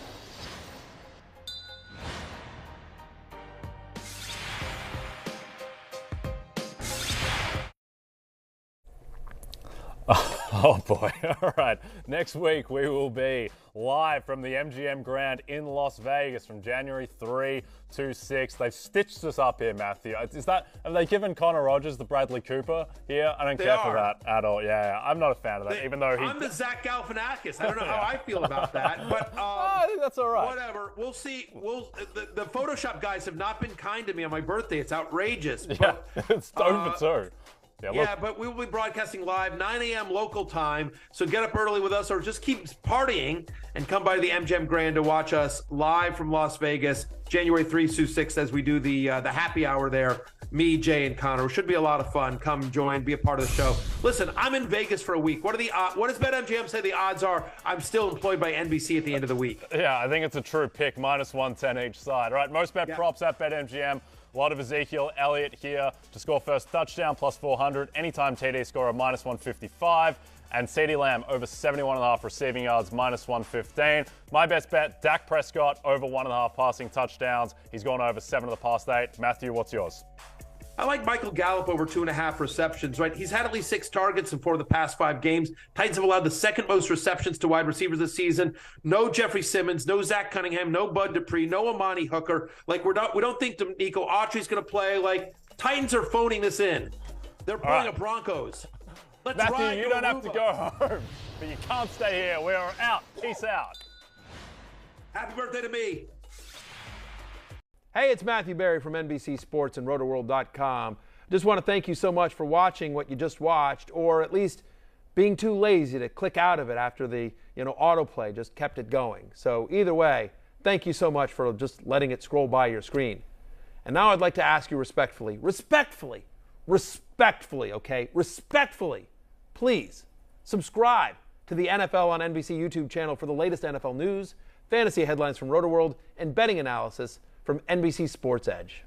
Oh boy. All right. Next week we will be live from the MGM Grand in Las Vegas from January 3 to 6. They've stitched us up here, Matthew. Have they given Connor Rogers the Bradley Cooper here? I don't care for that at all. Yeah, I'm not a fan of that, even though I'm the Zach Galifianakis. I don't know how I feel about that, but I think that's all right. Whatever. We'll see. The Photoshop guys have not been kind to me on my birthday. It's outrageous. Yeah, it's over too. Yeah, but we will be broadcasting live 9 a.m. local time. So get up early with us or just keep partying and come by the MGM Grand to watch us live from Las Vegas, January 3 through 6 as we do the happy hour there. Me, Jay, and Connor. It should be a lot of fun. Come join, be a part of the show. Listen, I'm in Vegas for a week. What does BetMGM say the odds are? I'm still employed by NBC at the end of the week. Yeah, I think it's a true pick, -110 each side. All right, most bet props at BetMGM. A lot of Ezekiel Elliott here to score first touchdown, +400. Anytime TD score of -155. And CeeDee Lamb over 71.5 receiving yards, -115. My best bet, Dak Prescott over 1.5 passing touchdowns. He's gone over 7 of the past 8. Matthew, what's yours? I like Michael Gallup over 2.5 receptions, right? He's had at least 6 targets in 4 of the past 5 games. Titans have allowed the second most receptions to wide receivers this season. No Jeffrey Simmons, no Zach Cunningham, no Bud Dupree, no Amani Hooker. Like, we don't think Nico Autry's going to play. Like, Titans are phoning this in. They're playing a Broncos. Let's Matthew, ride you don't have to go home, but you can't stay here. We are out. Peace out. Happy birthday to me. Hey, it's Matthew Berry from NBC Sports and Rotoworld.com. Just want to thank you so much for watching what you just watched, or at least being too lazy to click out of it after the autoplay just kept it going. So either way, thank you so much for just letting it scroll by your screen. And now I'd like to ask you respectfully, okay, respectfully, please subscribe to the NFL on NBC YouTube channel for the latest NFL news, fantasy headlines from Rotoworld, and betting analysis from NBC Sports Edge.